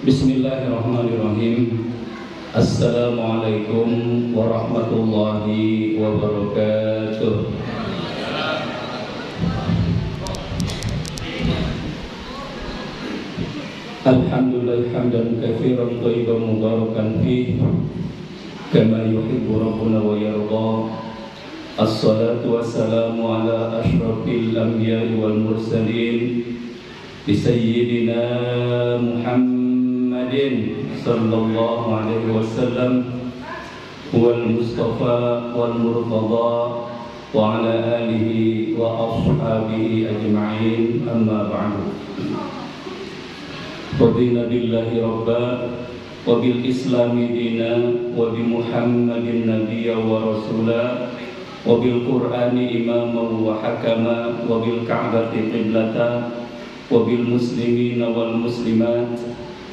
Bismillahirrahmanirrahim. Assalamualaikum warahmatullahi wabarakatuh. Alhamdulillah hamdan katsiran thayyiban mubarakan fihi kama yuhibbu rabbuna wa yarda. Assalatu wassalamu ala asyrafil anbiya'i wal mursalin bi sayyidina Muhammadin sallallahu alaihi wasallam wal mustafa wal murtada wa ala alihi wa ashabihi ajma'in, amma ba'du. Radina billahi rabba wa bil islami dina wa bi Muhammadin nabiyya wa rasula wa bil qur'ani imama wa hakama wa bil ka'bati qiblata wa bil muslimina wal muslimat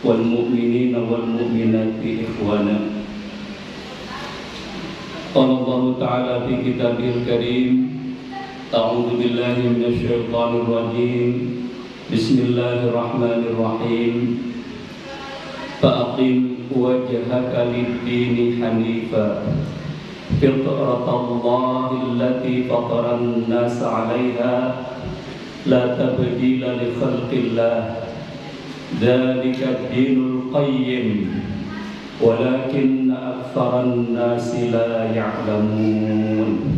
wal mu'minina wal mu'minati ikhwana. Qala Allah ta'ala fi kitabil karim, a'udzu billahi minasy syaithanir rajim. Bismillahirrahmanirrahim. Fa'aqim wajhaka lid-dini hanifa fitratallahi allati fataran nas 'alaiha la tabdila li khalqillah dzalika ad-dinul qayyim walakinna aktsaran nasi la ya'lamun.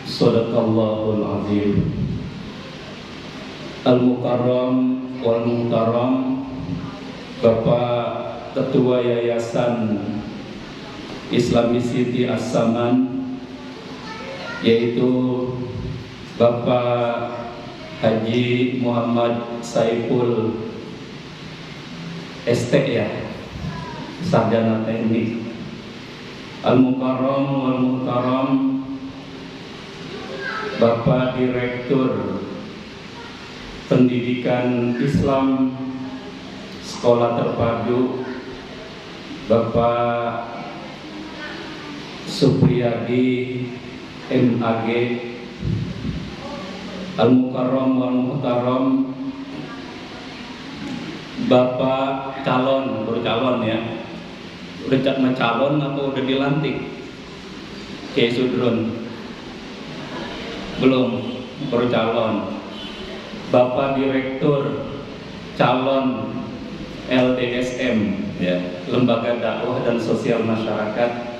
Shadaqallahul azim. Al-Mukarram wal Muhtaram, Bapak Ketua Yayasan Islami City As-Saman, yaitu Bapak Haji Muhammad Saiful ST, Sarjana Teknik. Al-Mukarram wal Muhtaram, Bapak Direktur Pendidikan Islam Sekolah Terpadu, Bapak Supriyadi MAG. Al-Mukarram wal Muhtaram, Bapak calon, baru calon ya, udah mencalon atau udah dilantik? Kiai Sudron belum, baru calon. Bapak Direktur calon LDSM, ya, Lembaga Dakwah dan Sosial Masyarakat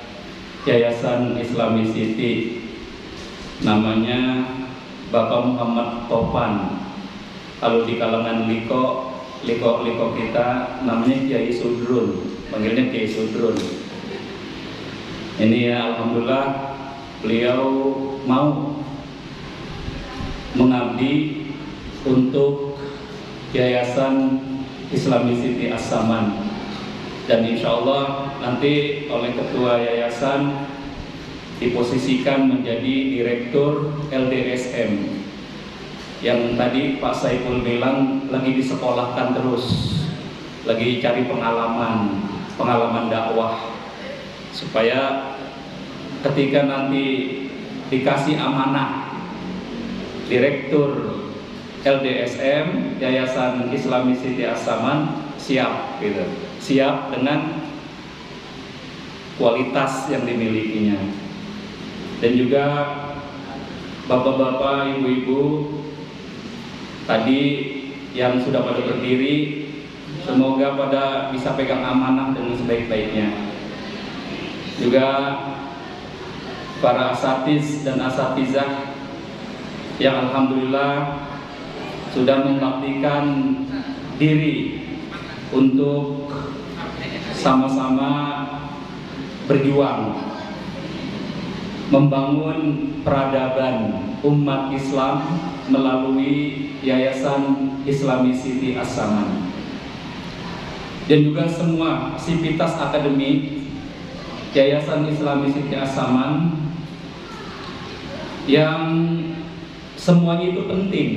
Yayasan Islami City, namanya Bapak Muhammad Topan. Kalau di kalangan liko kita namanya Kiai Sudrun, panggilnya Kiai Sudrun. Ini ya, alhamdulillah beliau mau mengabdi untuk Yayasan Islami City As-Saman, dan insya Allah nanti oleh ketua yayasan diposisikan menjadi direktur LDSM, yang tadi Pak Saiful bilang lagi disekolahkan terus, lagi cari pengalaman dakwah, supaya ketika nanti dikasih amanah direktur LDSM Yayasan Islami City As-Saman, siap gitu, siap dengan kualitas yang dimilikinya. Dan juga bapak-bapak, ibu-ibu tadi yang sudah pada berdiri, semoga pada bisa pegang amanah dengan sebaik-baiknya. Juga para asatiz dan asatizah yang alhamdulillah sudah mengabdikan diri untuk sama-sama berjuang membangun peradaban umat Islam melalui Yayasan Islami City As-Saman, dan juga semua sivitas akademik Yayasan Islami City As-Saman yang semuanya itu penting,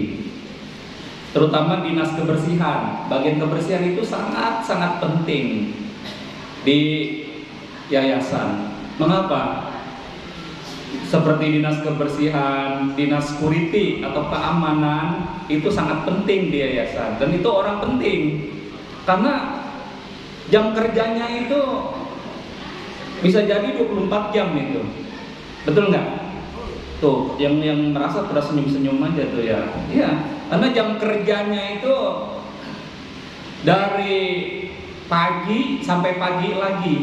terutama dinas kebersihan. Bagian kebersihan itu sangat penting di yayasan. Mengapa? Seperti dinas kebersihan, dinas security atau keamanan itu sangat penting di yayasan, dan itu orang penting karena Jam kerjanya itu bisa jadi 24 jam itu. Betul nggak? Tuh, yang merasa pada senyum-senyum aja tuh ya. Iya, karena jam kerjanya itu dari pagi sampai pagi lagi.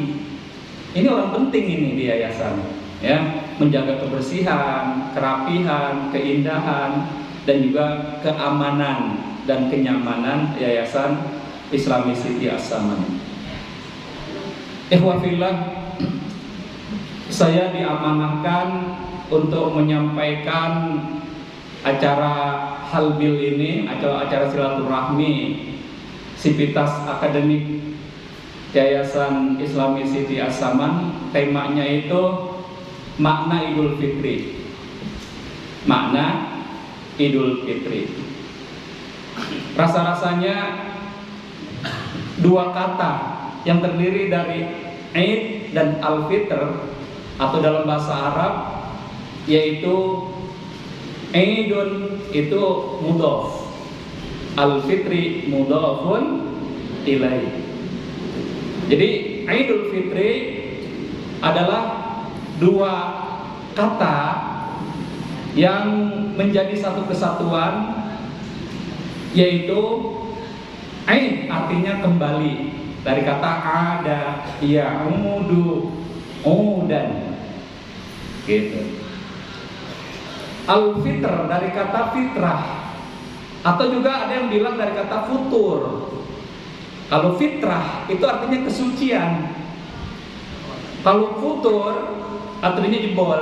Ini orang penting ini di yayasan, ya, menjaga kebersihan, kerapihan, keindahan, dan juga keamanan dan kenyamanan Yayasan Islami Siti As-Saman. Ikhwafillah, saya diamanahkan untuk menyampaikan acara halbil ini, acara silaturahmi Sivitas Akademik Yayasan Islami Siti As-Saman. Temanya itu makna Idul Fitri. Makna Idul Fitri. Rasa-rasanya dua kata yang terdiri dari Eid dan Al-Fitr, atau dalam bahasa Arab yaitu Eidun itu mudhaf, Al-Fitri mudhafun ilaih. Jadi Idul Fitri adalah dua kata yang menjadi satu kesatuan, yaitu Aid artinya kembali, dari kata ada, ya'udu, udan, gitu. Al-Fitr dari kata fitrah, atau juga ada yang bilang dari kata futur. Kalau fitrah itu artinya kesucian. Kalau futur artinya jebol.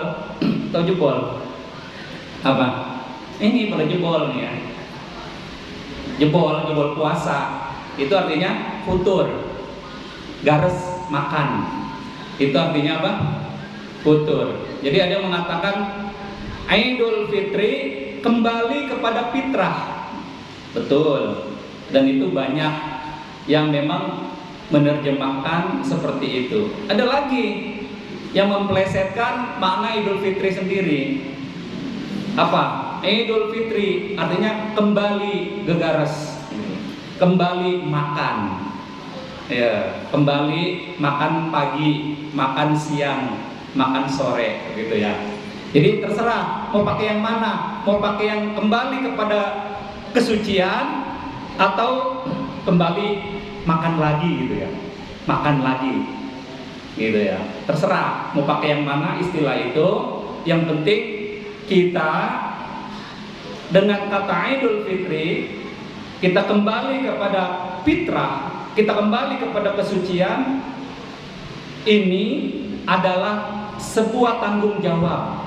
Tahu jebol? Apa? Ini pada jebol nih ya. Jebol puasa. Itu artinya futur. Gares makan. Itu artinya apa? Futur. Jadi ada yang mengatakan Idul Fitri kembali kepada fitrah. Betul. Dan itu banyak yang memang menerjemahkan seperti itu. Ada lagi yang memplesetkan makna Idul Fitri sendiri. Apa? Idul Fitri artinya kembali gegares, kembali makan, ya, kembali makan pagi, makan siang, makan sore, gitu ya. Jadi terserah mau pakai yang mana, mau pakai yang kembali kepada kesucian atau kembali makan lagi, gitu ya, makan lagi, gitu ya. Terserah mau pakai yang mana istilah itu. Yang penting kita dengan kata Idul Fitri kita kembali kepada fitrah, kita kembali kepada kesucian. Ini adalah sebuah tanggung jawab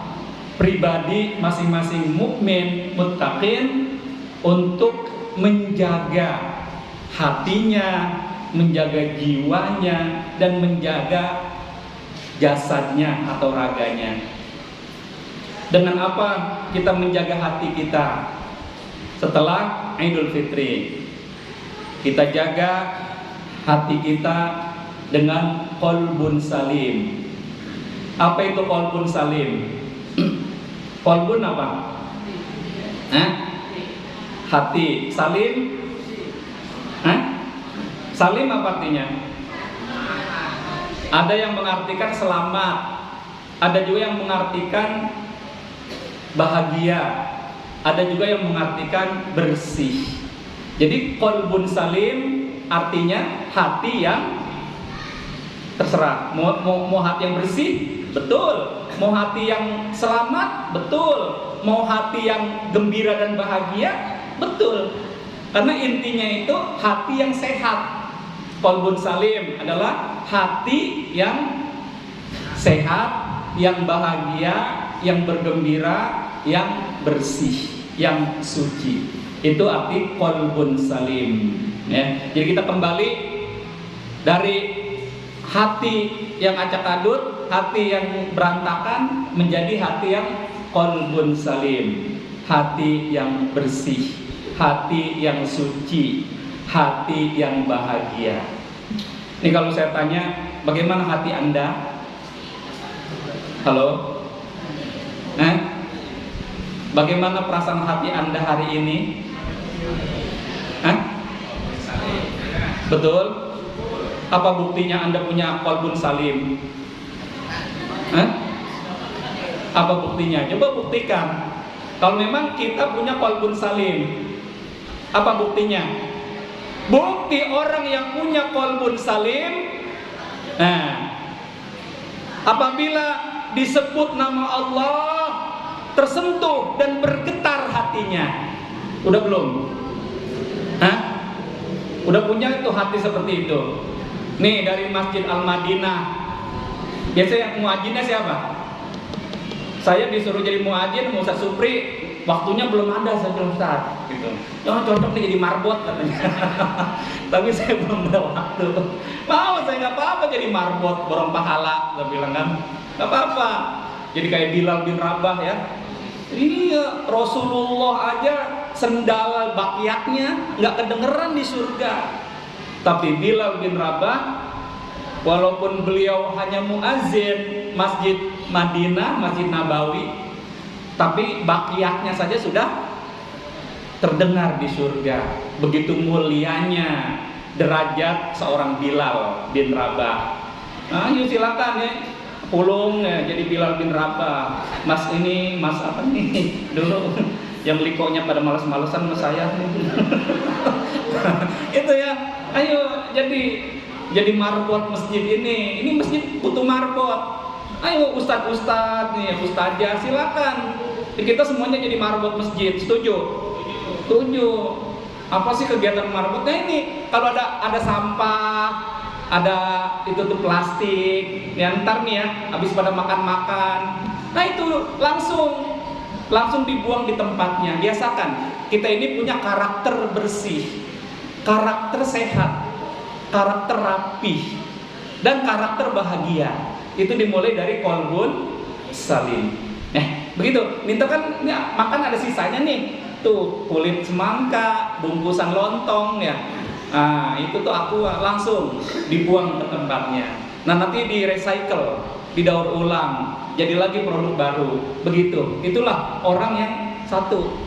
pribadi masing-masing mukmin muttaqin untuk menjaga hatinya, menjaga jiwanya, dan menjaga jasadnya atau raganya. Dengan apa kita menjaga hati kita setelah Idul Fitri? Kita jaga hati kita dengan qalbun salim. Apa itu qalbun salim? Qalbun apa? Hati. Salim? Salim apa artinya? Ada yang mengartikan selamat, ada juga yang mengartikan bahagia, ada juga yang mengartikan bersih. Jadi qalbun salim artinya hati yang terserah. Mau hati yang bersih, betul. Mau hati yang selamat, betul. Mau hati yang gembira dan bahagia, betul. Karena intinya itu hati yang sehat. Qalbun salim adalah hati yang sehat, yang bahagia, yang bergembira, yang bersih, yang suci. Itu arti qalbun salim, ya. Jadi kita kembali dari hati yang acak-adut, hati yang berantakan, menjadi hati yang qalbun salim, hati yang bersih, hati yang suci, hati yang bahagia. Ini kalau saya tanya, bagaimana hati Anda? Halo? Bagaimana perasaan hati Anda hari ini? Betul? Apa buktinya Anda punya qalbun salim? Hah? Apa buktinya? Coba buktikan. Kalau memang kita punya qalbun salim, apa buktinya? Bukti orang yang punya qalbun salim, nah, apabila disebut nama Allah, tersentuh dan bergetar hatinya. Udah belum? Hah? Udah punya itu hati seperti itu? Nih dari Masjid Al-Madinah. Biasanya muadzinnya siapa? Saya disuruh jadi muadzin, Ustaz Supri. Waktunya belum ada, saya bilang Ustaz gitu. Oh, cocok nih jadi marbot katanya. Tapi saya belum ada waktu. Mau, saya nggak apa-apa jadi marbot, borong pahala, saya bilang kan. Nggak apa-apa. Jadi kayak Bilal bin Rabah ya. Iya, Rasulullah aja sendal bakiaknya nggak kedengeran di surga. Tapi Bilal bin Rabah, walaupun beliau hanya muazin Masjid Madinah, Masjid Nabawi, tapi bakiaknya saja sudah terdengar di surga. Begitu mulianya derajat seorang Bilal bin Rabah. Nah, yuk silakan ya, pulung ya, jadi Bilal bin Rabah. Mas ini, mas apa nih dulu yang likonya pada malas-malesan sama saya itu ya, ayo jadi marbot masjid ini masjid butuh marbot. Ayo ustadz nih, ustadzah silakan. Kita semuanya jadi marbot masjid. Setuju? Setuju. Apa sih kegiatan marbotnya ini? Kalau ada sampah, ada itu tuh plastik, ya ntar nih ya, habis pada makan. Nah itu langsung dibuang di tempatnya. Biasakan kita ini punya karakter bersih, karakter sehat, karakter rapih, dan karakter bahagia. Itu dimulai dari qalbun salim. Begitu. Minta kan ya, makan ada sisanya nih. Tuh kulit semangka, bungkusan lontong ya. Nah, itu tuh aku langsung dibuang ke tempatnya. Nah, nanti di recycle, didaur ulang, jadi lagi produk baru. Begitu. Itulah orang yang satu,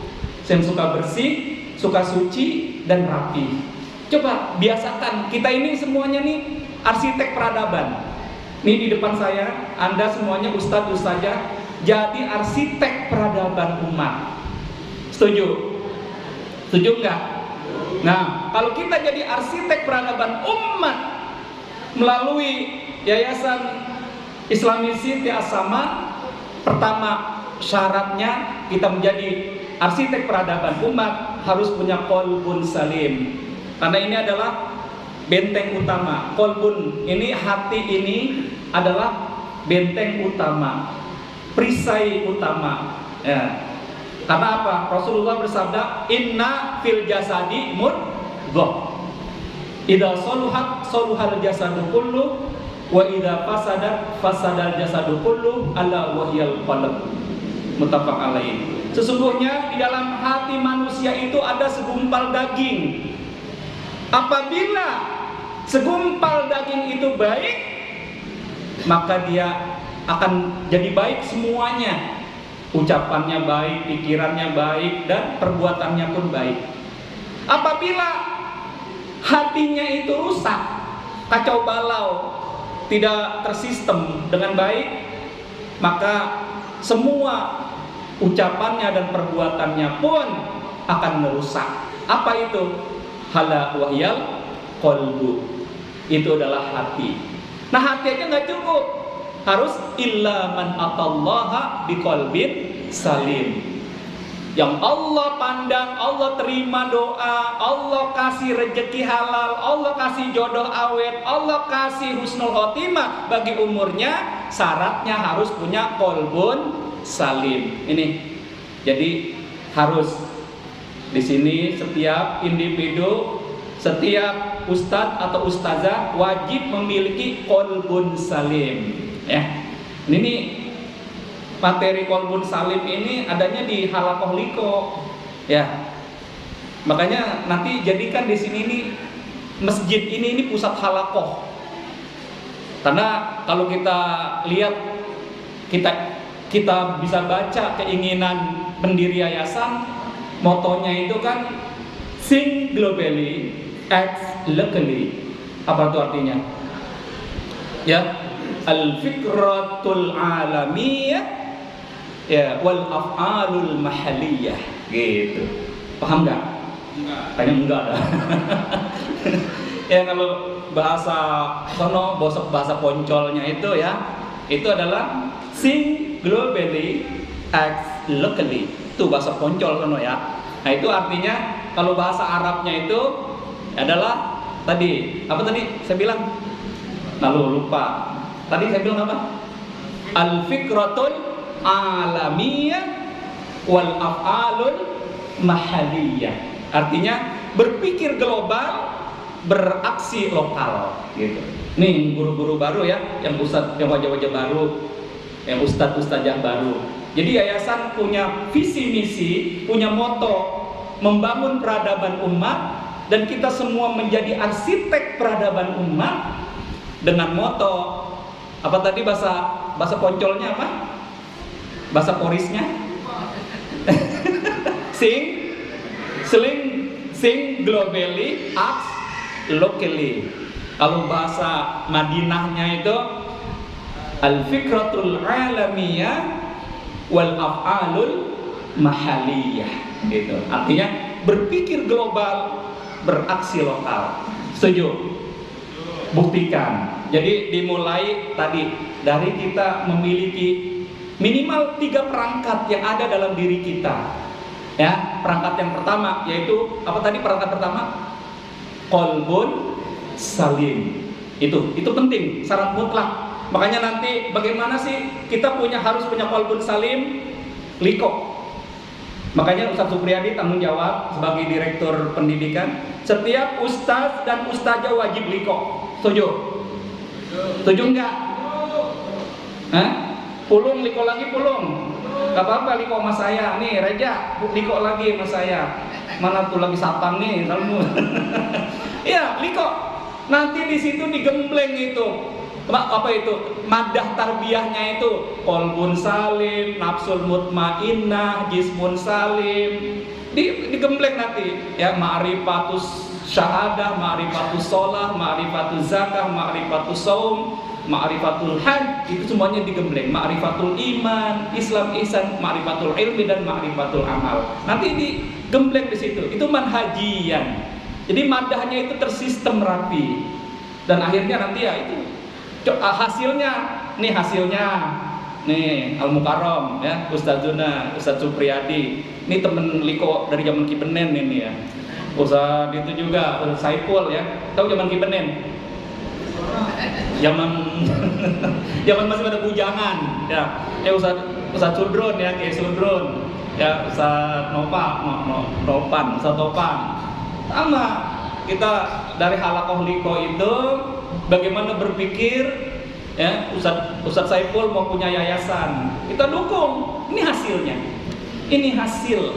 yang suka bersih, suka suci dan rapi. Coba biasakan, kita ini semuanya nih arsitek peradaban. Nih di depan saya, Anda semuanya ustadz ustazah jadi arsitek peradaban umat. Setuju? Setuju enggak? Nah, kalau kita jadi arsitek peradaban umat melalui Yayasan Islami Siti As-Saman, pertama syaratnya kita menjadi arsitek peradaban umat harus punya qalbun salim. Karena ini adalah benteng utama. Qalbun ini, hati ini adalah benteng utama, perisai utama ya. Karena apa? Rasulullah bersabda, inna fil jasadi mudghah, idza saluhat saluhal jasadu kullu, wa idza fasadat fasadal jasadu kullu, ala wahyal qalb. Muttafaq alaih. Sesungguhnya di dalam hati manusia itu ada segumpal daging. Apabila segumpal daging itu baik, maka dia akan jadi baik semuanya. Ucapannya baik, pikirannya baik, dan perbuatannya pun baik. Apabila hatinya itu rusak, kacau balau, tidak tersistem dengan baik, maka semua ucapannya dan perbuatannya pun akan merusak. Apa itu? Hala wahyal qalbu. Itu adalah hati. Nah, hati aja nggak cukup, harus illa man atallaha biqalbin salim. Yang Allah pandang, Allah terima doa, Allah kasih rezeki halal, Allah kasih jodoh awet, Allah kasih husnul khotimah bagi umurnya, syaratnya harus punya qalbun salim. Ini jadi harus di sini setiap individu, setiap ustadz atau ustazah wajib memiliki qalbun salim. Ya, ini materi qalbun salim ini adanya di Halaqah Liko. Ya, makanya nanti jadikan di sini nih masjid ini pusat halaqah. Karena kalau kita lihat, kita bisa baca keinginan pendiri yayasan, motonya itu kan think globally, act locally. Apa itu artinya? Ya, al-fikratul alamiyah ya wal af'alul mahaliyah gitu. Paham nggak? Kayaknya enggak dah. Ya kalau bahasa sono bosok bahasa poncolnya itu ya, itu adalah think globally, act locally. Itu bahasa poncol sono ya. Nah itu artinya kalau bahasa Arabnya itu adalah tadi apa tadi saya bilang? Lalu lupa. Tadi saya bilang apa? Al-fikratul alamiyah wal af'alul mahaliyah. Artinya berpikir global, beraksi lokal gitu. Nih guru-guru baru ya, yang ustadz, yang wajah-wajah baru, yang ustadz-ustadzah baru. Jadi yayasan punya visi misi, punya moto membangun peradaban umat, dan kita semua menjadi arsitek peradaban umat dengan moto apa tadi bahasa poncolnya apa? Bahasa porisnya? Sing globally, act locally. Kalau bahasa Madinahnya itu al-fikratul alamiyah wal af'alul mahaliyah gitu. Artinya berpikir global, beraksi lokal. Setuju? Buktikan. Jadi dimulai tadi dari kita memiliki minimal 3 perangkat yang ada dalam diri kita. Ya, perangkat yang pertama yaitu apa tadi perangkat pertama? Qalbun salim. Itu penting, syarat mutlak. Makanya nanti bagaimana sih kita harus punya qalbun salim? Liko. Makanya Ustadz Supriyadi tanggung jawab sebagai direktur pendidikan. Setiap ustadz dan ustazah wajib liko. Setuju? Setuju enggak? Hah? Pulung, liko lagi pulung. Gak apa-apa liko sama saya. Nih Reja, liko lagi sama saya. Mana tuh lagi sapang nih kamu. Iya, liko. Nanti di situ digembleng itu. Apa itu? Madah tarbiyahnya itu qalbun salim, nafsul mutmainnah, jismun salim. Digembleng nanti ya, ma'rifatus syahadah, ma'rifatus sholah, ma'rifatus zakah, ma'rifatus saum, ma'rifatul hajj, itu semuanya digembleng. Ma'rifatul iman, Islam ihsan, ma'rifatul ilmi dan ma'rifatul amal. Nanti digembleng di situ. Itu manhajian. Jadi madahnya itu tersistem rapi. Dan akhirnya nanti ya itu hasilnya nih Al-Mukarram ya, Ustadzuna Ustadz Supriyadi. Ini temen liko dari zaman Kibenen ini ya. Ustadz itu juga Ustadz Saipul ya. Tahu zaman Kibenen? Zaman masih ada bujangan ya. Ustadz Sudron ya, kayak Sudron ya, Ustadz Nopan, Ustadz Topan. Sama kita dari halakoh liko itu bagaimana berpikir ya, Ustadz Saipul mau punya yayasan, kita dukung. Ini hasilnya, ini hasil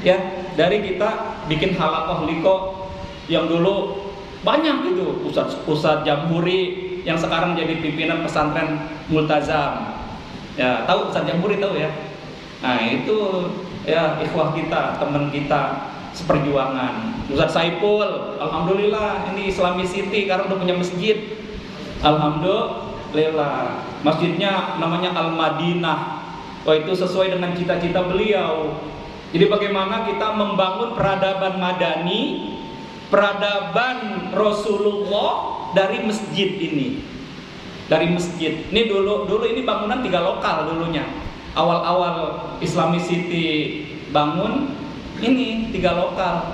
ya dari kita bikin halakoh liko yang dulu banyak gitu. Ustadz Jamhuri yang sekarang jadi pimpinan pesantren Multazam ya, tahu Ustadz Jamhuri, tahu ya? Nah itu ya ikhwah kita, teman kita seperjuangan. Ustadz Saipul, alhamdulillah ini Islami City karena udah punya masjid. Alhamdulillah, masjidnya namanya Al-Madinah. Oh, itu sesuai dengan cita-cita beliau. Jadi bagaimana kita membangun peradaban madani, peradaban Rasulullah dari masjid ini. Dari masjid. Ini dulu ini bangunan 3 lokal dulunya. Awal-awal Islami City bangun ini 3 lokal.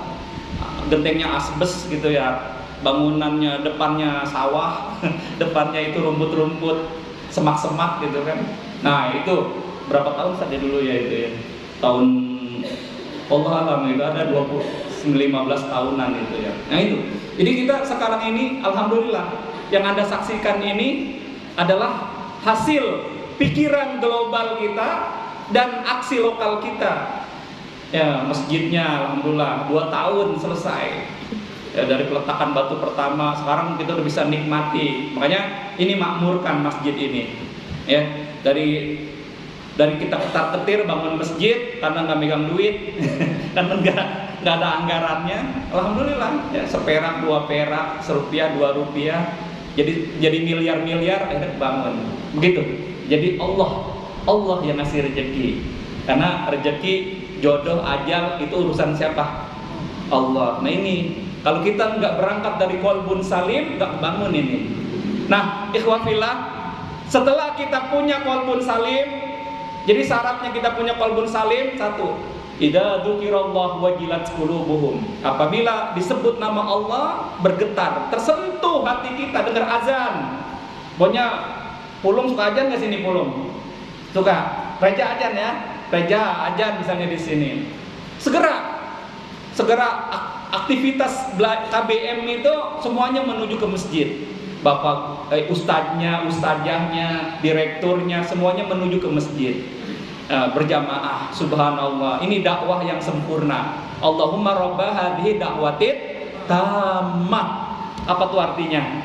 Gentengnya asbes gitu ya. Bangunannya depannya sawah, depannya itu rumput-rumput, semak-semak gitu kan. Nah itu berapa tahun saja dulu ya itu ya, tahun Allah alam itu ada 15 tahunan itu ya. Nah itu, jadi kita sekarang ini alhamdulillah yang Anda saksikan ini adalah hasil pikiran global kita dan aksi lokal kita. Ya masjidnya alhamdulillah 2 tahun selesai. Ya, dari peletakan batu pertama sekarang kita udah bisa nikmati. Makanya ini makmurkan masjid ini ya, dari kita ketar-ketir bangun masjid karena nggak megang duit karena nggak ada anggarannya. Alhamdulillah ya, seperak 2 perak, serupiah 2 rupiah jadi miliar-miliar akhirnya bangun. Begitu. Jadi Allah yang ngasih rezeki. Karena rezeki, jodoh, ajal itu urusan siapa? Allah. Nah ini kalau kita nggak berangkat dari qalbun salim, nggak bangun ini. Nah, ikhwah fillah, setelah kita punya qalbun salim, jadi syaratnya kita punya qalbun salim satu, idza dzukirallahu wajilat qulubuhum. Apabila disebut nama Allah bergetar, tersentuh hati kita dengar azan. Pokoknya Pulung suka azan nggak sini Pulung? Suka. Reja azan ya. Reja azan misalnya di sini. Segera aktivitas KBM itu semuanya menuju ke masjid. Bapak ustadznya, ustadzahnya, direkturnya semuanya menuju ke masjid. Berjamaah, subhanallah. Ini dakwah yang sempurna. Allahumma rabba hadhihi da'watit tammah. Apa tuh artinya?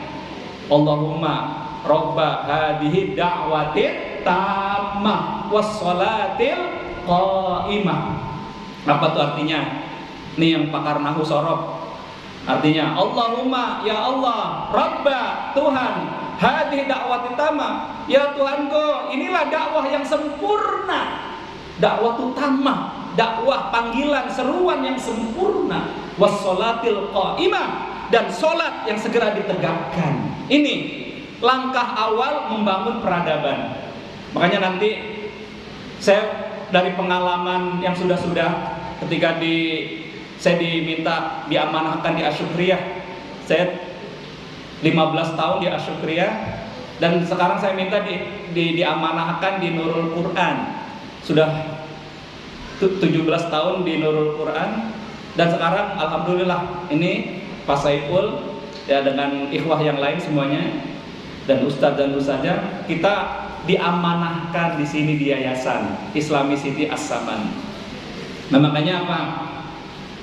Allahumma rabba hadhihi da'watit tammah wassalatil qaimah. Apa tuh artinya? Ini yang pakar nahu sorob. Artinya Allahumma, ya Allah, rabba, Tuhan, hadhihi da'watit tammah. Ya Tuhanku, inilah dakwah yang sempurna. Dakwah utama, dakwah panggilan, seruan yang sempurna. Wassalatil qaimah, dan sholat yang segera ditegakkan. Ini langkah awal membangun peradaban. Makanya nanti saya dari pengalaman yang sudah-sudah, ketika saya diminta diamanahkan di Asyukriyah, saya 15 tahun di Asyukriyah, dan sekarang saya minta diamanahkan di Nurul Quran. Sudah 17 tahun di Nurul Quran, dan sekarang alhamdulillah ini Pak Saiful ya dengan ikhwah yang lain semuanya dan ustadz dan ustazah, kita diamanahkan di sini di Yayasan Islami City As-Saman. Nah makanya apa?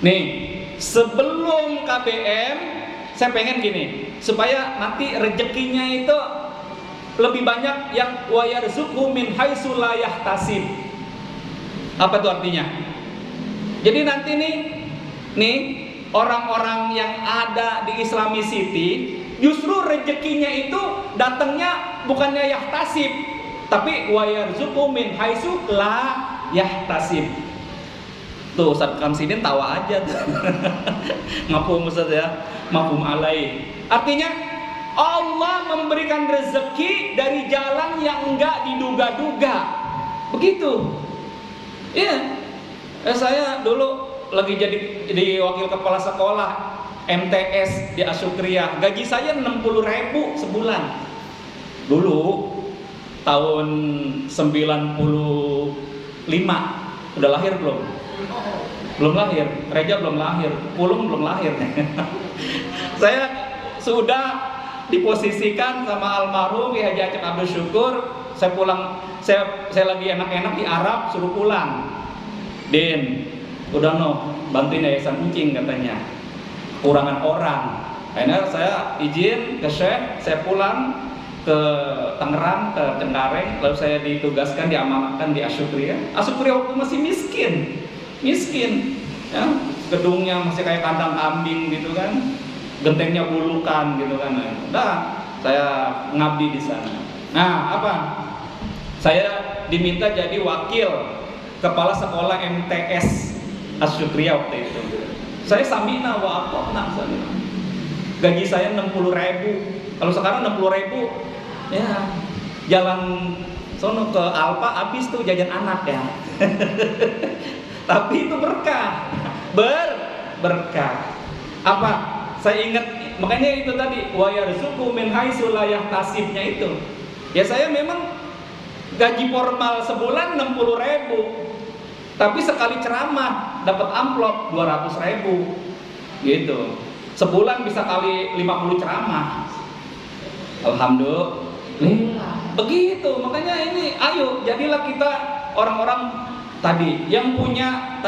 Nih, sebelum KBM saya pengen gini, supaya nanti rezekinya itu lebih banyak yang wa yarzuqhu min haitsu la yahtasib. Apa itu artinya? Jadi nanti nih orang-orang yang ada di Islami City justru rezekinya itu datangnya bukannya yahtasib, tapi wa yarzuqhu min haitsu la yahtasib. Tuh Ustaz Kamsidin tawa aja tuh. Mafhum Ustaz ya, mafhum alai. Artinya Allah memberikan rezeki dari jalan yang enggak diduga-duga. Begitu. Iya. Saya dulu lagi jadi wakil kepala sekolah MTS di Asyukriyah. Gaji saya 60.000 sebulan. Dulu tahun 95. Udah lahir belum? Belum lahir, Reja belum lahir, Pulung belum lahir. Saya sudah diposisikan sama almarhum Ki Haji Acep Abdul Syukur. Saya pulang, saya lagi enak-enak di Arab, suruh pulang. Din, udah bantuin Yayasan Encing katanya, kurangan orang. Akhirnya saya izin ke Syekh, saya pulang ke Tangerang, ke Cengkareng, lalu saya ditugaskan, diamanahkan di Asyukriyah. Asyukriyah waktu masih miskin, ya, gedungnya masih kayak kandang kambing gitu kan, gentengnya bulukan gitu kan. Nah, saya ngabdi di sana. Nah, apa? Saya diminta jadi wakil kepala sekolah MTS Asyukriyah waktu itu. Saya samina wa atokna, gaji saya 60.000. Kalau sekarang 60.000, ya jalan sono ke Alfa habis tuh jajan anak ya. Tapi itu berkah, berkah. Apa? Saya ingat, makanya itu tadi wa yarzuqhu min haitsu la yahtasibnya itu. Ya saya memang gaji formal sebulan 60.000, tapi sekali ceramah dapat amplop 200.000 gitu. Sebulan bisa kali 50 ceramah. Alhamdulillah. Begitu, makanya ini ayo jadilah kita orang-orang tadi yang punya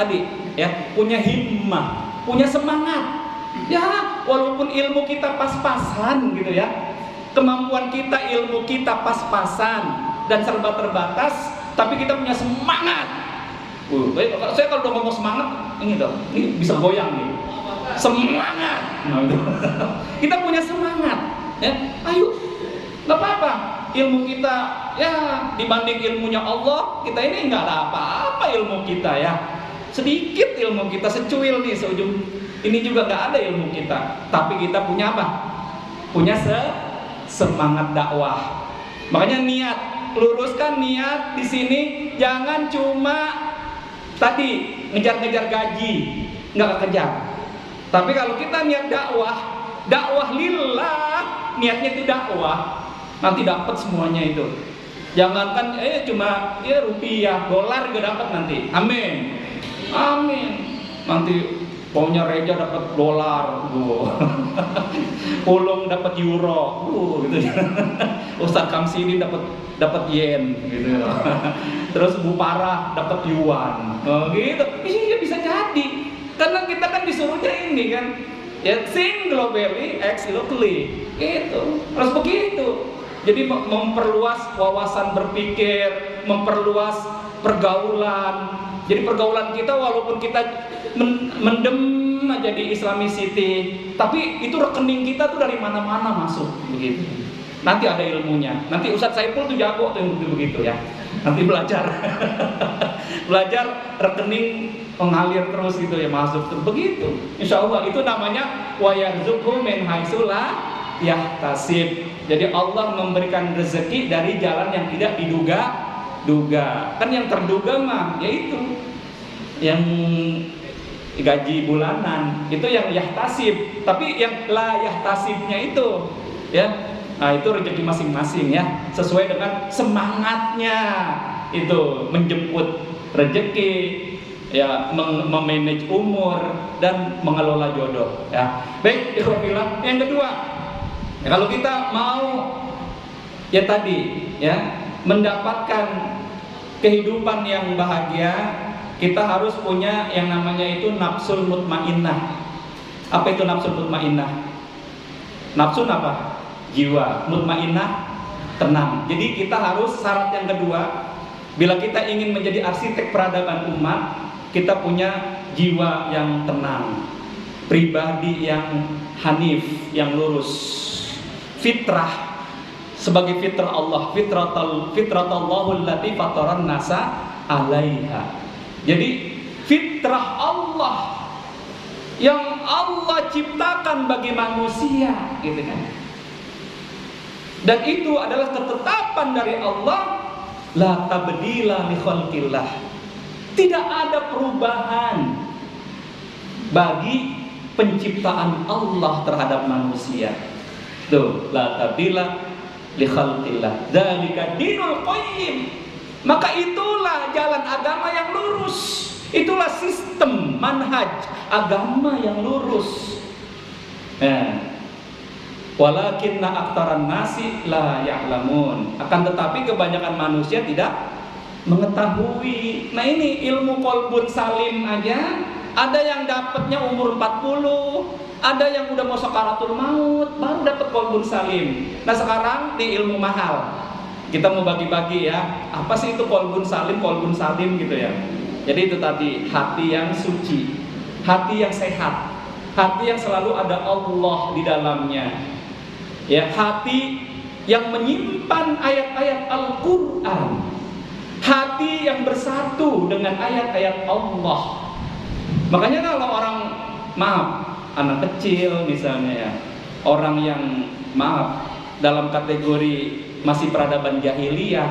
punya himmah, punya semangat. Ya, walaupun ilmu kita pas-pasan gitu ya. Kemampuan kita, ilmu kita pas-pasan dan serba terbatas, tapi kita punya semangat. Saya kalau udah ngomong semangat, ini bisa goyang nih. Semangat. Kita punya semangat. ya. Ayo, nggak apa-apa. Ilmu kita ya dibanding ilmunya Allah, kita ini nggak ada apa-apa ilmu kita ya. Sedikit ilmu kita, secuil nih seujung ini juga nggak ada ilmu kita. Tapi kita punya apa? Punya semangat dakwah. Makanya niat, luruskan niat di sini, jangan cuma tadi ngejar-ngejar gaji, nggak kekejar. Tapi kalau kita niat dakwah lillah, niatnya itu dakwah, nanti dapat semuanya itu. Jangankan cuma rupiah, dolar juga dapat nanti. Amin. Amin. Nanti pokoknya Reja dapat dolar, Pulung dapat euro, gitu. Ustadz Kamsini dapat yen, gitu. Terus Bu Parah dapat yuan, gitu. Iya bisa jadi, karena kita kan disuruhnya ini kan, ya think globally, act locally, gitu. Harus begitu. Jadi memperluas wawasan berpikir, memperluas pergaulan. Jadi pergaulan kita walaupun kita mendem aja di Islamic City, tapi itu rekening kita tuh dari mana-mana masuk begitu. Nanti ada ilmunya. Nanti Ustadz Saiful tuh jago tuh yang begitu ya. Nanti belajar rekening mengalir terus gitu ya, masuk tuh begitu. Insya Allah itu namanya wa yarzuqhu min haitsu la yahtasib. Jadi Allah memberikan rezeki dari jalan yang tidak diduga. Kan yang terduga mah yaitu yang gaji bulanan, itu yang yahtasib. Tapi yang la yahtasibnya itu ya, nah itu rezeki masing-masing ya, sesuai dengan semangatnya itu menjemput rezeki ya, memanage umur dan mengelola jodoh ya. Baik, ikhwafillah. Yang kedua, ya, kalau kita mau ya tadi ya mendapatkan kehidupan yang bahagia, kita harus punya yang namanya itu nafsul mutmainnah. Apa itu nafsul mutmainnah? Nafsu apa? Jiwa. Mutmainnah, tenang. Jadi kita harus syarat yang kedua, bila kita ingin menjadi arsitek peradaban umat, kita punya jiwa yang tenang, pribadi yang hanif, yang lurus, fitrah. Sebagai fitrah Allah, fitratallahul lati fataran nasa alaiha. Jadi fitrah Allah yang Allah ciptakan bagi manusia, gitu kan. Dan itu adalah ketetapan dari Allah, la tabdila li khalqillah. Tidak ada perubahan bagi penciptaan Allah terhadap manusia. Tuh, la tabdila li khalqillah, dzalika dinul qayyim. Maka itulah jalan agama yang lurus, itulah sistem manhaj agama yang lurus. Walakinna aktaran nasi la ya'lamun. Akan tetapi kebanyakan manusia tidak mengetahui. Nah ini ilmu qalbun salim aja, ada yang dapatnya umur 40, ada yang udah mau sakaratul maut baru dapat qalbun salim. Nah sekarang di ilmu mahal kita mau bagi-bagi ya, apa sih itu qalbun salim gitu ya. Jadi itu tadi hati yang suci, hati yang sehat, hati yang selalu ada Allah di dalamnya. Ya, hati yang menyimpan ayat-ayat Al-Qur'an, hati yang bersatu dengan ayat-ayat Allah. Makanya kalau orang anak kecil misalnya ya, orang yang dalam kategori masih peradaban jahiliyah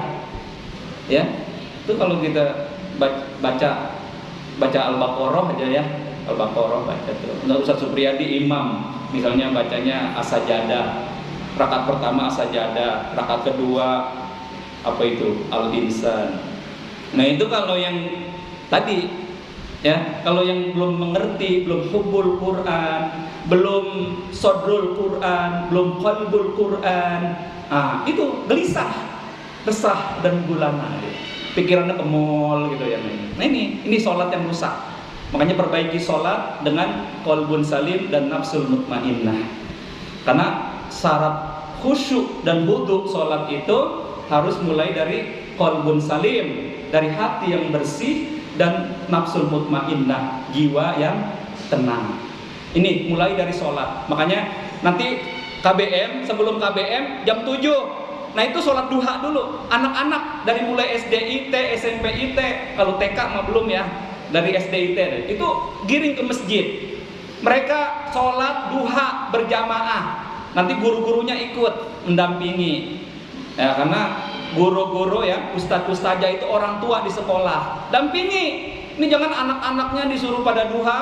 ya, itu kalau kita baca Al-Baqarah aja ya, Al-Baqarah baca terus. Ustaz Supriyadi imam misalnya bacanya as-sajadah, rakaat pertama as-sajadah, rakaat kedua apa itu Al-Insan. Nah itu kalau yang tadi ya, kalau yang belum mengerti, belum hubbul Quran, belum sodrul Quran, belum qalbul Quran, itu gelisah, resah dan gulana, pikirannya ke mall gitu ya. Nah ini sholat yang rusak. Makanya perbaiki sholat dengan qalbun salim dan nafsul mutmainnah. Karena syarat khusyuk dan wudu sholat itu harus mulai dari qalbun salim, dari hati yang bersih, dan nafsul mutmainnah, jiwa yang tenang. Ini mulai dari sholat. Makanya nanti KBM, sebelum KBM jam 7. Nah itu sholat duha dulu. Anak-anak dari mulai SD IT, SMP IT, kalau TK mah belum ya, dari SD IT itu giring ke masjid. Mereka sholat duha berjamaah. Nanti guru-gurunya ikut mendampingi. Ya, karena guru-guru ya, ustadz-ustazah itu orang tua di sekolah. Dampingi. Ini jangan anak-anaknya disuruh pada duha,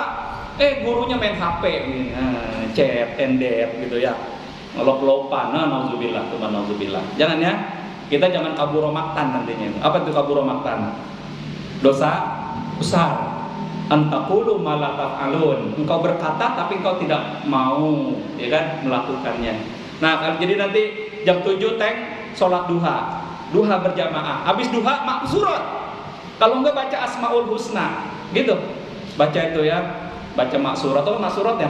gurunya main HP, chat, endet gitu ya. Lop-lopan, nauzubillah, nauzubillah. Jangan ya, kita jangan kaburomaktan nantinya. Apa itu kaburomaktan? Dosa besar. Antaqulu ma la taf'alun. Engkau berkata tapi engkau tidak mau, ya kan, melakukannya. Nah, jadi nanti jam 7 sholat duha. Duha berjamaah. Habis duha maksurat. Kalau enggak baca Asmaul Husna, gitu. Baca itu ya, baca maksurat atau maksurat ya.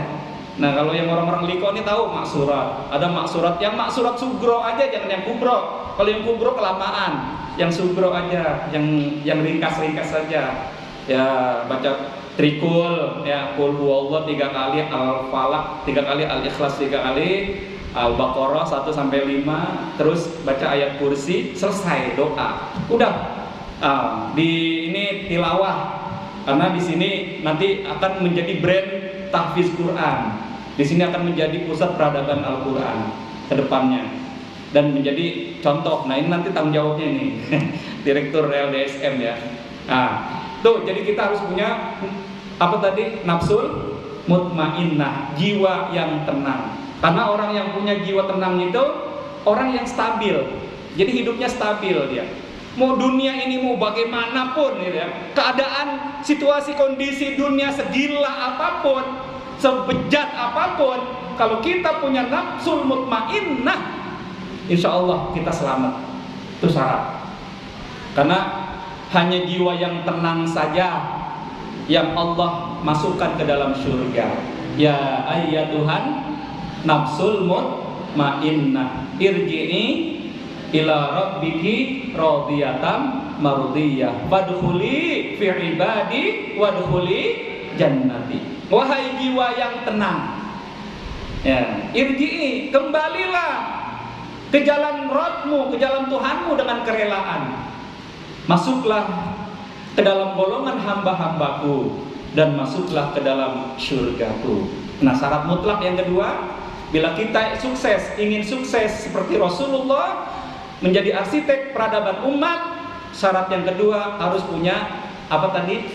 Nah kalau yang orang-orang liko ini tahu maksurat. Ada maksurat, yang maksurat sugro aja, jangan yang kubro. Kalau yang kubro kelamaan, yang sugro aja, yang ringkas-ringkas saja. Ya baca trikul, ya qul huwallahu 3 kali, al-falaq 3 kali, al-ikhlas 3 kali, al-baqarah 1-5, terus baca ayat kursi, selesai doa. Udah. Ini tilawah. Karena di sini nanti akan menjadi brand tahfiz Quran. Di sini akan menjadi pusat peradaban Al-Quran ke depannya dan menjadi contoh. Nah ini nanti tanggung jawabnya ini Direktur LDSM ya. Nah, tuh jadi kita harus punya apa tadi? Nafsul mutmainnah, jiwa yang tenang. Karena orang yang punya jiwa tenang itu orang yang stabil. Jadi hidupnya stabil dia. Mau dunia ini mau bagaimanapun gitu ya, keadaan, situasi, kondisi dunia segila apapun, sebejat apapun, kalau kita punya nafsul mutmainnah, insya Allah kita selamat. Itu syarat. Karena hanya jiwa yang tenang saja yang Allah masukkan ke dalam surga. Ya ayyatuhan nafsul mutmainnah irji'i ila rabbiki radiyatan mardiyah fadkhuli fi ibadi wadkhuli jannati. Wahai jiwa yang tenang, ya, irji'i, kembalilah ke jalan Rabbmu, ke jalan Tuhanmu dengan kerelaan. Masuklah ke dalam golongan hamba-hambaku dan masuklah ke dalam surgaku. Nah, syarat mutlak yang kedua, bila kita sukses, ingin sukses seperti Rasulullah, menjadi arsitek peradaban umat, syarat yang kedua harus punya apa tadi?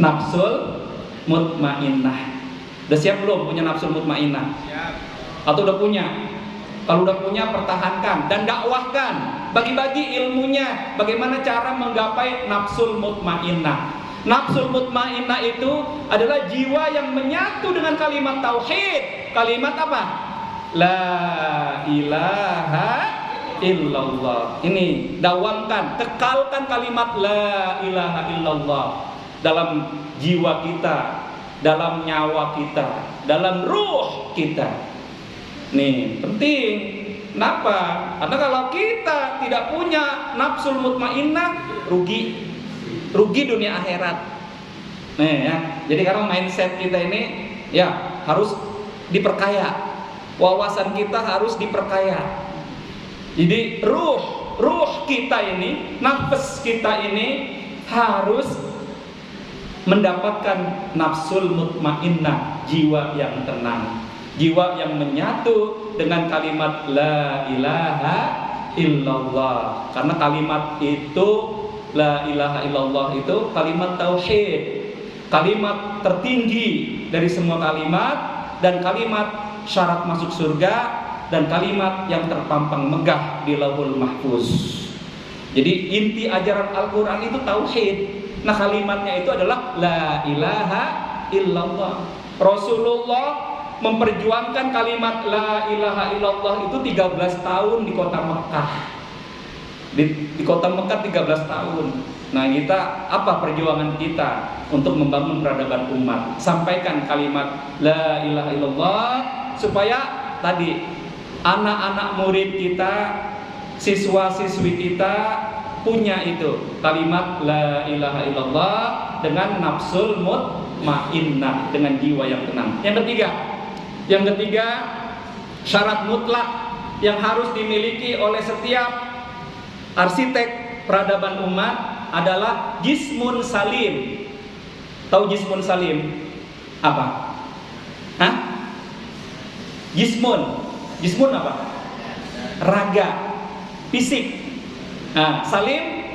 Nafsul mutmainnah. Udah siap belum punya nafsul mutmainnah? Siap. Atau udah punya? Kalau udah punya, pertahankan dan dakwahkan, bagi-bagi ilmunya, bagaimana cara menggapai nafsul mutmainnah. Nafsul mutmainnah itu adalah jiwa yang menyatu dengan kalimat tauhid. Kalimat apa? La ilaha illallah. Ini dawamkan, kekalkan kalimat la ilaha illallah dalam jiwa kita, dalam nyawa kita, dalam ruh kita. Nih penting. Kenapa? Karena kalau kita tidak punya nafsul mutmainnah, rugi dunia akhirat. Nih ya. Jadi karena mindset kita ini ya harus diperkaya. Wawasan kita harus diperkaya. Jadi ruh kita ini, nafas kita ini harus mendapatkan nafsul mutmainnah, jiwa yang tenang, jiwa yang menyatu dengan kalimat la ilaha illallah. Karena kalimat itu, la ilaha illallah itu kalimat tauhid, kalimat tertinggi dari semua kalimat, dan kalimat syarat masuk surga, dan kalimat yang terpampang megah di Lauhul Mahfuz. Jadi inti ajaran Al-Quran itu tauhid. Nah kalimatnya itu adalah la ilaha illallah. Rasulullah memperjuangkan kalimat la ilaha illallah itu 13 tahun di kota Mekah. Di kota Mekah 13 tahun. Nah kita, apa perjuangan kita untuk membangun peradaban umat? Sampaikan kalimat la ilaha illallah supaya tadi anak-anak murid kita, siswa-siswi kita punya itu kalimat la ilaha illallah dengan nafsul mutmainnah, dengan jiwa yang tenang. Yang ketiga syarat mutlak yang harus dimiliki oleh setiap arsitek peradaban umat adalah jismun salim. Tahu jismun salim? Apa? Hah? Jismun apa? Raga, fisik. Nah, salim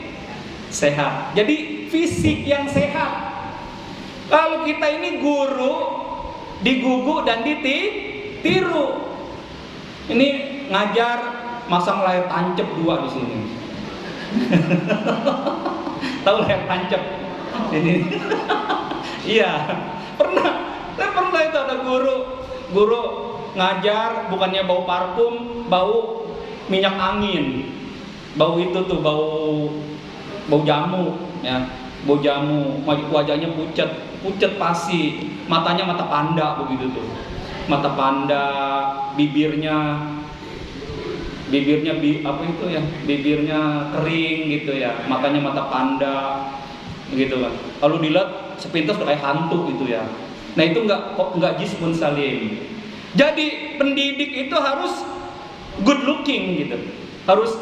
sehat. Jadi fisik yang sehat. Kalau kita ini guru diguguk dan ditiru. Ini ngajar masang layar tancap 2 di sini. Tahu layar tancap? Ini. Iya. Pernah itu ada guru ngajar, bukannya bau parfum, bau minyak angin. Bau itu tuh bau jamu ya. Bau jamu, wajahnya pucat pasi, matanya mata panda begitu tuh. Mata panda, bibirnya apa itu ya? Bibirnya kering gitu ya. Matanya mata panda gitu kan. Kalau dilihat sepintas kayak hantu gitu ya. Nah, itu enggak jismun salim. Jadi pendidik itu harus good looking gitu. Harus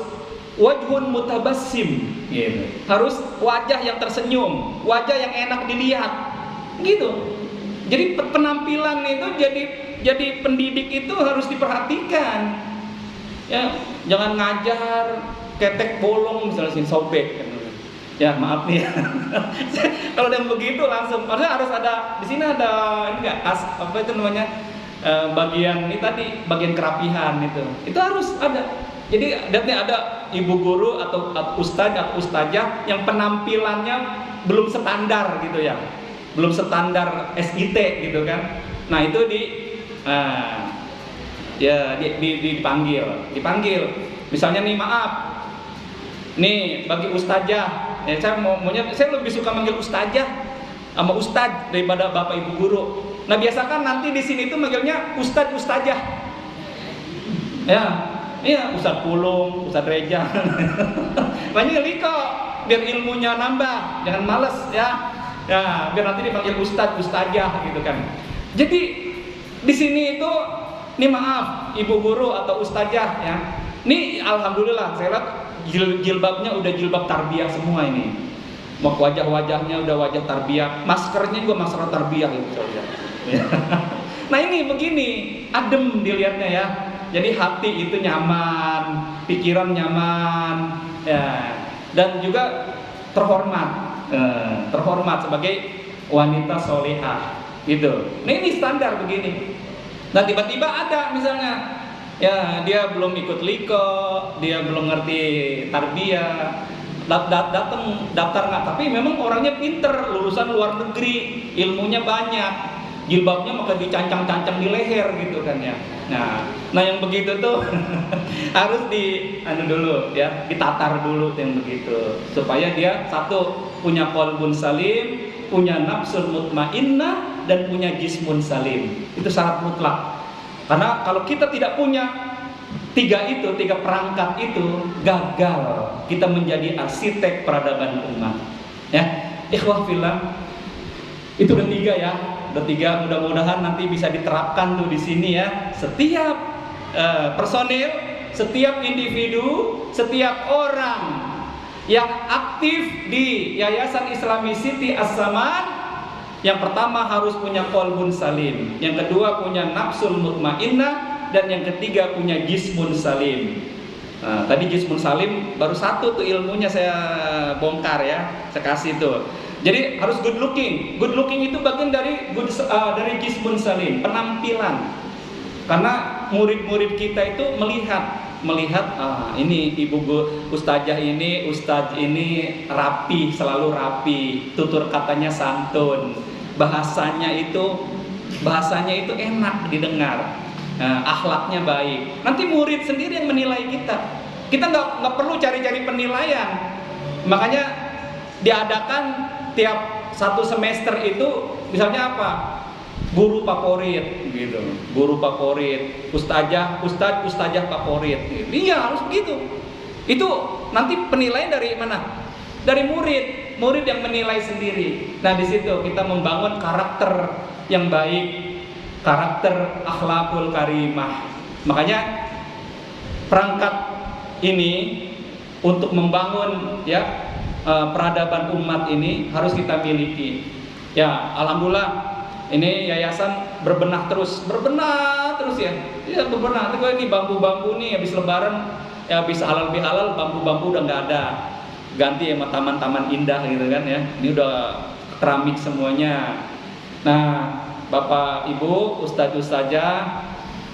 wajhun mutabassim gitu. Harus wajah yang tersenyum, wajah yang enak dilihat. Gitu. Jadi penampilan itu jadi pendidik itu harus diperhatikan. Ya, jangan ngajar ketek bolong misalnya sin sobek. Ya, maaf nih. Kalau yang begitu langsung harus ada di sini ada ini enggak apa itu namanya? Bagian ini tadi, bagian kerapihan itu. Itu harus ada. Jadi ada ibu guru atau ustadz atau ustazah yang penampilannya belum standar gitu ya. Belum standar SIT gitu kan. Nah, itu dipanggil. Misalnya nih, maaf. Nih, bagi ustazah, saya lebih suka manggil ustazah sama ustadz daripada bapak ibu guru. Nah, biasakan nanti di sini tuh manggilnya ustadz ustazah. Ya, iya, Ustadz Pulung, Ustadz Reja. Banyak liko biar ilmunya nambah, jangan males ya. Ya, biar nanti dipanggil ustadz ustazah gitu kan. Jadi di sini itu nih maaf ibu guru atau ustazah ya. Nih alhamdulillah saya lihat jilbabnya udah jilbab tarbiyah semua ini. Wajah-wajahnya udah wajah tarbiyah, maskernya juga masker tarbiyah gitu ya. Nah, ini begini, adem dilihatnya ya. Jadi hati itu nyaman, pikiran nyaman, ya, dan juga terhormat sebagai wanita solehah, gitu. Nah, ini standar begini. Nah, tiba-tiba ada misalnya, ya dia belum ikut liko, dia belum ngerti tarbiyah, datang daftar nggak, tapi memang orangnya pinter, lulusan luar negeri, ilmunya banyak. Jilbabnya maka dicancang-cancang di leher gitu kan ya. Nah yang begitu tuh harus ditatar dulu yang begitu supaya dia satu punya qalbun salim, punya nafsul mutmainnah dan punya jismun salim. Itu syarat mutlak. Karena kalau kita tidak punya tiga perangkat itu, gagal kita menjadi arsitek peradaban umat. Ya, ikhwah fillah. Itu udah 3 ya. Udah 3, mudah-mudahan nanti bisa diterapkan tuh di sini ya. Setiap personil, setiap individu, setiap orang yang aktif di Yayasan Islami Siti As-Saman, yang pertama harus punya qalbun salim, yang kedua punya nafsul mutmainnah, dan yang ketiga punya jismun salim. Nah, tadi jismun salim baru 1 tuh ilmunya saya bongkar ya, saya kasih tuh. Jadi harus good looking. Good looking itu bagian dari jismun salim, penampilan. Karena murid-murid kita itu melihat ini ibu ustazah ini, ustadz ini rapi, selalu rapi, tutur katanya santun, bahasanya itu enak didengar, akhlaknya baik. Nanti murid sendiri yang menilai kita. Kita nggak perlu cari-cari penilaian. Makanya diadakan tiap 1 semester itu misalnya apa? Guru favorit gitu. Guru favorit, ustazah favorit gitu. Iya, harus begitu. Itu nanti penilaian dari mana? Dari murid yang menilai sendiri. Nah, di situ kita membangun karakter yang baik, karakter akhlakul karimah. Makanya perangkat ini untuk membangun ya peradaban umat ini harus kita miliki. Ya, alhamdulillah ini yayasan berbenah terus ya. Ya berbenah. Kalau ini bambu-bambu nih habis lebaran ya bisa halal bihalal, bambu-bambu udah nggak ada. Ganti sama taman-taman indah gitu kan ya. Ini udah keramik semuanya. Nah, Bapak Ibu, Ustadz Ustazah,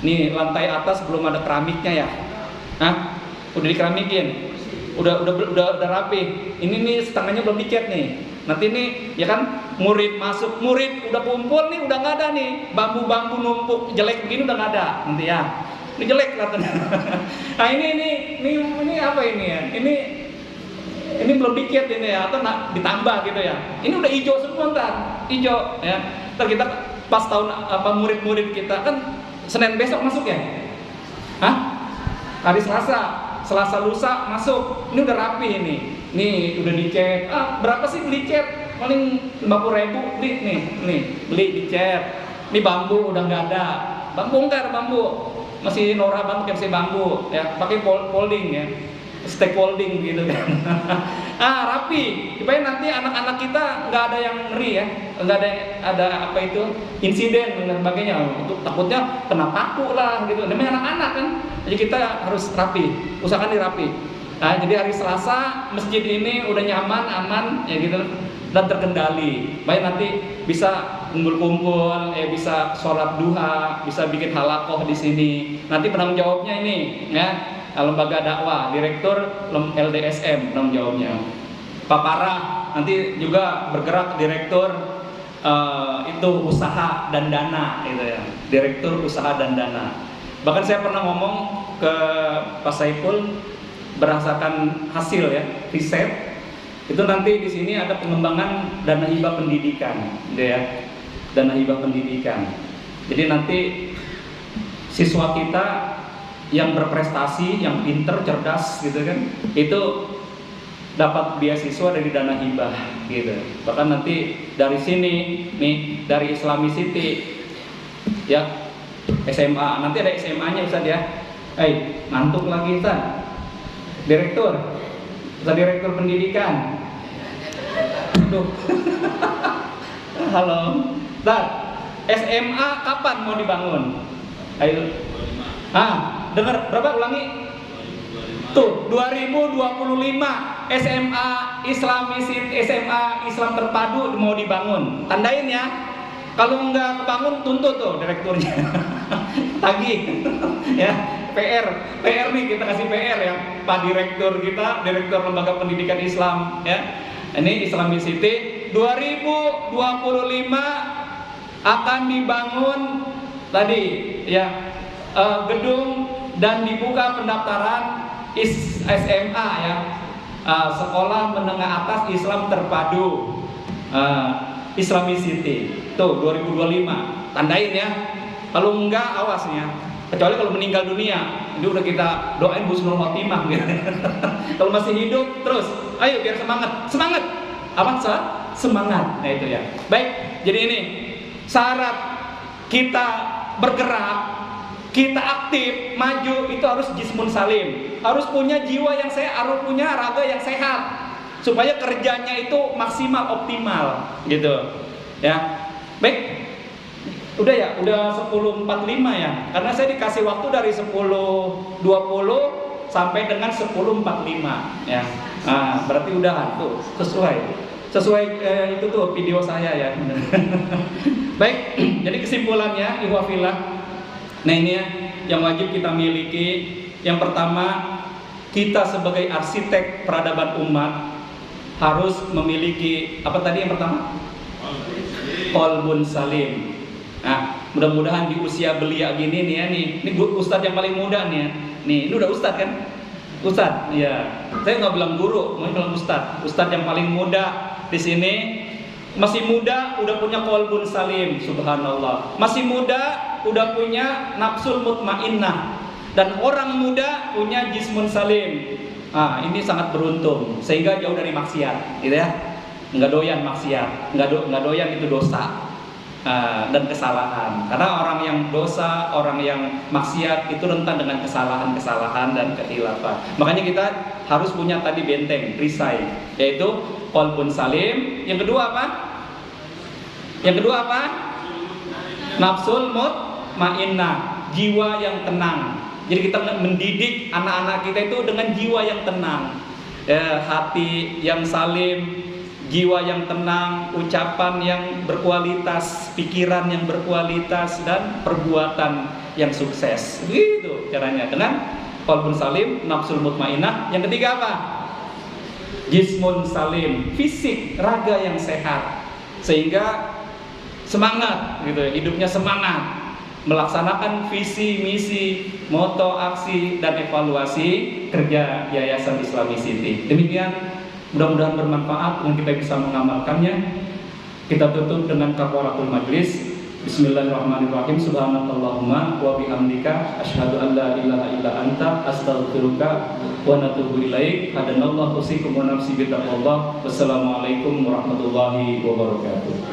nih lantai atas belum ada keramiknya ya? Hah? Udah dikeramikin? Udah rapi. Ini nih setengahnya belum dicat nih. Nanti nih ya kan murid masuk, murid udah kumpul nih udah nggak ada nih. Bambu-bambu numpuk jelek begini udah nggak ada nanti ya. Ini jelek katanya. Nah ini apa ini ya? Ini belum dicat ini ya atau ditambah gitu ya. Ini udah hijau semua ntar, hijau ya. Ntar kita pas tahun murid-murid kita kan Senin besok masuk ya? Hah? Hari Selasa lusa masuk. Ini udah rapi ini. Nih udah dicat. Berapa sih beli cat? Paling 50.000 beli nih beli dicat. Ini bambu udah nggak ada. Bongkar bambu. Masih norak banget pakai bambu ya, pakai folding ya. Stakeholding gitu kan. Rapi supaya nanti anak-anak kita nggak ada yang ngeri ya, nggak ada apa itu insiden dan sebagainya. Untuk takutnya kena paku lah gitu. Namanya anak-anak kan, jadi kita harus rapi, usahakan dirapi. Nah, jadi hari Selasa masjid ini udah nyaman, aman ya gitu dan terkendali. Baik nanti bisa kumpul-kumpul, bisa sholat duha, bisa bikin halakoh di sini. Nanti penanggung jawabnya ini ya. Lembaga dakwah, direktur LDSM penanggung jawabnya. Pak Parah nanti juga bergerak direktur itu usaha dan dana gitu ya. Direktur usaha dan dana. Bahkan saya pernah ngomong ke Pak Saiful berdasarkan hasil ya riset itu nanti di sini ada pengembangan dana hibah pendidikan, gitu ya. Dana hibah pendidikan. Jadi nanti siswa kita yang berprestasi, yang pinter, cerdas gitu kan, itu dapat beasiswa dari dana hibah gitu. Bahkan nanti dari sini nih dari Islami City ya SMA, nanti ada SMA-nya Ustaz ya. Ngantuk lagi Ustaz. Direktur pendidikan. Aduh. Halo. Ustaz, SMA kapan mau dibangun? Ayo. Dengar berapa ulangi? Tuh 2025 SMA Islam Terpadu mau dibangun. Tandain ya. Kalau nggak kebangun tuntut tuh direkturnya. Tagih. Ya, PR nih kita kasih PR ya. Pak Direktur kita, Direktur Lembaga Pendidikan Islam ya. Ini Islami City 2025 akan dibangun tadi ya gedung dan dibuka pendaftaran SMA ya, Sekolah Menengah Atas Islam Terpadu Islami City. Tuh 2025. Tandain ya. Kalau enggak awas ya. Kecuali kalau meninggal dunia, itu udah kita doain husnul khotimah gitu. Kalau masih hidup terus, ayo biar semangat. Apa semangat? Nah itu ya. Baik, jadi ini syarat kita bergerak, kita aktif, maju itu harus jismun salim, harus punya jiwa yang sehat, harus punya raga yang sehat, supaya kerjanya itu maksimal optimal, gitu, ya. Baik, udah ya, udah 10.45 ya, karena saya dikasih waktu dari 10.20 sampai dengan 10.45 ya. Berarti udah tuh sesuai itu tuh video saya ya. Baik, jadi kesimpulannya, ikhwafillah. Nah ini ya, yang wajib kita miliki. Yang pertama, kita sebagai arsitek peradaban umat harus memiliki apa tadi yang pertama? Qalbun salim. Nah, mudah-mudahan di usia belia gini nih ya ini ustadz yang paling muda nih ya. Nih, ini udah ustadz kan? Ustadz, ya. Saya nggak bilang guru, mau bilang ustadz. Ustadz yang paling muda di sini. Masih muda udah punya qalbun salim, subhanallah. Masih muda udah punya nafsul mutmainnah. Dan orang muda punya jismun salim. Ini sangat beruntung sehingga jauh dari maksiat, gitu ya. Nggak doyan maksiat, nggak doyan itu dosa. dan kesalahan. Karena orang yang dosa, orang yang maksiat itu rentan dengan kesalahan-kesalahan dan kehilafan. Makanya kita harus punya tadi benteng, perisai, yaitu qalbun salim. Yang kedua apa? Nafsul mutmainnah, jiwa yang tenang. Jadi kita mendidik anak-anak kita itu dengan jiwa yang tenang, hati yang salim, jiwa yang tenang, ucapan yang berkualitas, pikiran yang berkualitas, dan perbuatan yang sukses. Begitu caranya dengan qalbun salim, nafsul mutmainnah. Yang ketiga apa? Jismun salim, fisik, raga yang sehat, sehingga semangat gitu, hidupnya semangat melaksanakan visi, misi, moto, aksi, dan evaluasi kerja Yayasan Islami City. Demikian, mudah-mudahan bermanfaat dan kita bisa mengamalkannya. Kita tutup dengan kafaratul majlis. Bismillahirrahmanirrahim. Subhanakallahumma wa bihamdika asyhadu an la ilaha illa anta astaghfiruka wa natubu ilaik. Hadanallahu usikum wa nafsi bi taqwallah. Wassalamualaikum warahmatullahi wabarakatuh.